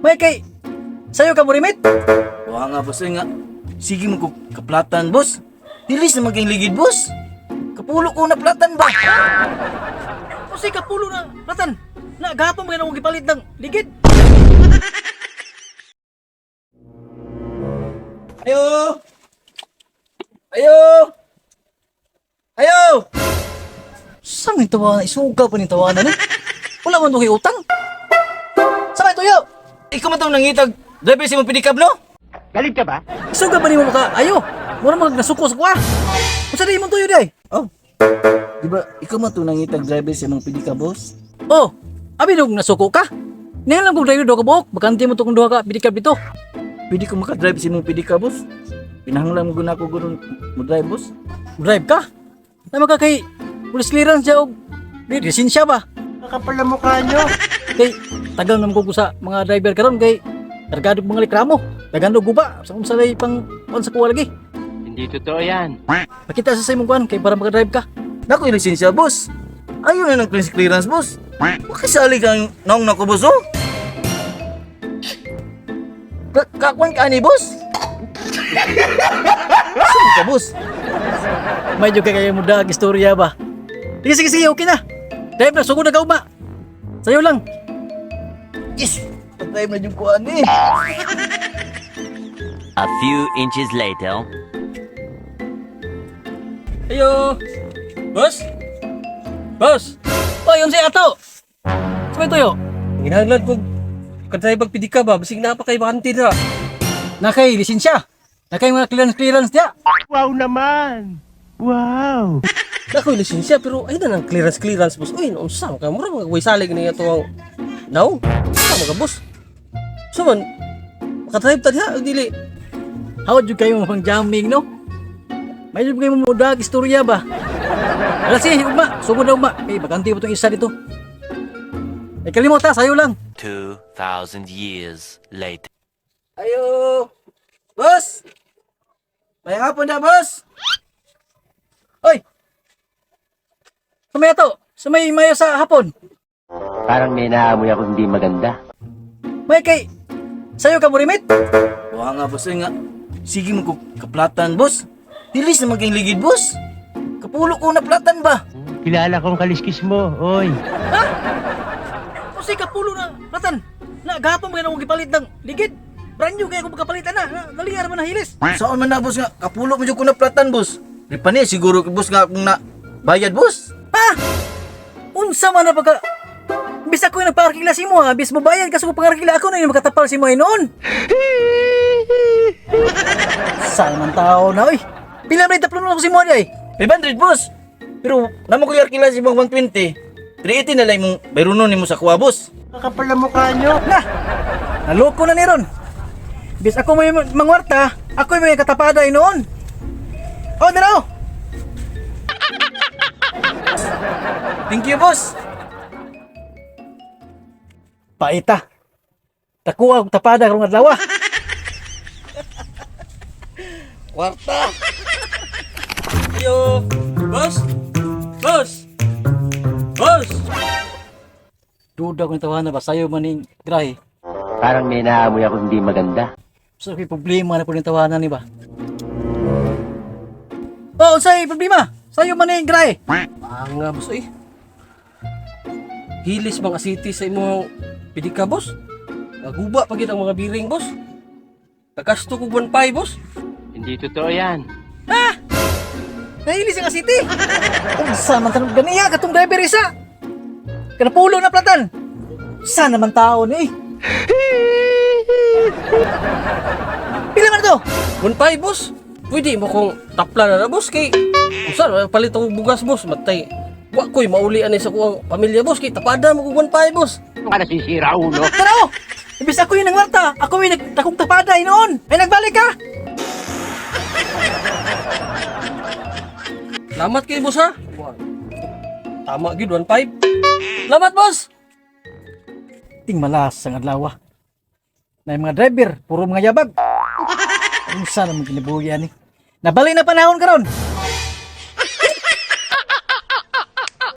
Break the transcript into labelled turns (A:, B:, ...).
A: May kay sayo ka mo rimit? Wala nga boss nga. Sige mo ko kaplatan boss. Dilis na maging ligid boss. Kapulo ko na platan ba? O sige kapulo na platan. Na gahapon mo akong gipalit ng ligid. Ayo! Ayo! Ayo! Saan may tawanan? Isuga pa ni tawanan eh. Wala man itong utang. Saan may tuyo? Ikaw man itong nangitag. Driver si mong pedicab no?
B: Galit ka ba?
A: Isuga pa ni mo maka. Ayo! Mura mag nasuko sa kwa. Kung saan mong tuyo day? Oh. Diba ikaw man itong nangitag driver si mong pedicab boss? Oh! Abi nung nasuko ka? Ngayon lang kong driver doon ka buhok. Bakanti mo itong doon ka pedicab dito. Pwede ko makadrive si mong pedicab boss. Pinahanglan mo guna ko gano'n mo drive boss. Drive ka? Na makakay police clearance siya o lisensya ba?
B: Nakapal ang mukha nyo.
A: Kay tagal naman ko sa mga driver karon kay kargado mga reklamo. Daghan do guba sa kung salay pang on sa kuha lagi.
B: Hindi totoo yan.
A: Pakita sa say mong kuan kay para makadrive ka. Nako yung lisensya boss. Ayaw na ng police clearance boss. Makisali kang naong nako boss oh. Kakuan ka ni boss? Saan ka boss? May juga kayo muda istorya ba? Sige, okay na. Drive na, sugod na ka uma. Sayo lang. Yes! Pag-drive na yung kuhan eh.
C: A few inches later.
A: Ayo! Boss? Boss? Oh, yung si Ato! Saan ito yun?
D: Ginaglan ko kadrive pidi ka ba? Basig na pa kay bakante na.
A: Nakay, lisensya. Nakay mga clearance niya.
B: Wow naman. Wow.
D: Dako yung lisensya pero ay na ng clearance boss. Uy, naon sa ka mura mga way salig niya to ang naw. Sa mga boss. So man makadrive ta diha dili.
A: How jud kayo pang jamming no? May jud kayo mudag istorya ba? Ala sige, ugma, sugod na ugma. Eh, baganti mo itong isa dito. Eh, kalimot ha, sayo lang.
C: 2,000 years later.
A: Ayo! Boss! May hapon na, boss! Oy! Sumaya to! Sumay mayo sa hapon!
B: Parang may naamoy ako hindi maganda.
A: May kay... Sayo ka mo rimit? Wala nga, boss. Nga. Sige mo ko kaplatan, boss. Dilis na maging ligid, boss. Kapulo ko na platan ba?
B: Kilala kong kaliskis mo, oy.
A: Ha? O sige, kapulo na platan. Na gahapon mo akong gipalit ng ligid. Brand new kaya kung magkapalitan na. Naligar man na hilis. Saan man na, boss nga? Kapulo mo dyan ko na platan, boss. Di pa niya, siguro, boss nga kung na bayad, boss. Ha? Unsa man na pagka... Bis ako yung nagpakarkila si mo ha. Bis mo bayad kasi kung pangarkila ako na yung makatapal si mo ay noon. Saan man tao na, oy. Pila na itaplo na ako si mo ay. 500, boss. Pero naman ko yung arkila si mga 120. 380 na lang mong bayrunon ni mo sa kuha, boss.
B: Nakapal ang mukha nyo.
A: Na! Naloko na ni Ron. Bis ako may mangwarta, ako may katapada noon. Oh, dara oh. Thank you, boss. Paita. Takuha tapada karong adlaw. Kwarta. Ayo, boss. Boss. Boss. Duda ko tawanan ba sayo maning grahe.
B: Parang may naamoy ako hindi maganda.
A: So, may problema na po ng tawanan ni ba? Oh, say problema. Sayo man ni gray.
D: Nga boss eh. Hilis mga city sa imong pidi ka boss. Naguba pa gid ang mga biring boss. Nagasto ko 1.5 boss.
B: Hindi totoo yan.
A: Ha? Nahilis nga city. Unsa man tanong ganiya katong driver isa. Kanapulo na platan. Sana naman tao ni. Pila man to?
D: 1.5 boss. Pwede mo kong tapla na boss kay usa palit ang bugas boss matay. Wa ko'y mauli ani sa kuang pamilya boss kay tapada mo kong 1.5 boss.
B: Ka nasisira ulo.
A: Tara oh. Ibis ako yung nangwarta. Ako yung nagtakong tapada noon. Ay nagbalik ka.
D: Salamat kay boss ha. Tama gid 1.5. Salamat boss.
A: Ting malas ang adlaw. Na mga driver, puro mga yabag. Unsa naman kinabuhi ani? Nabali na panahon karon.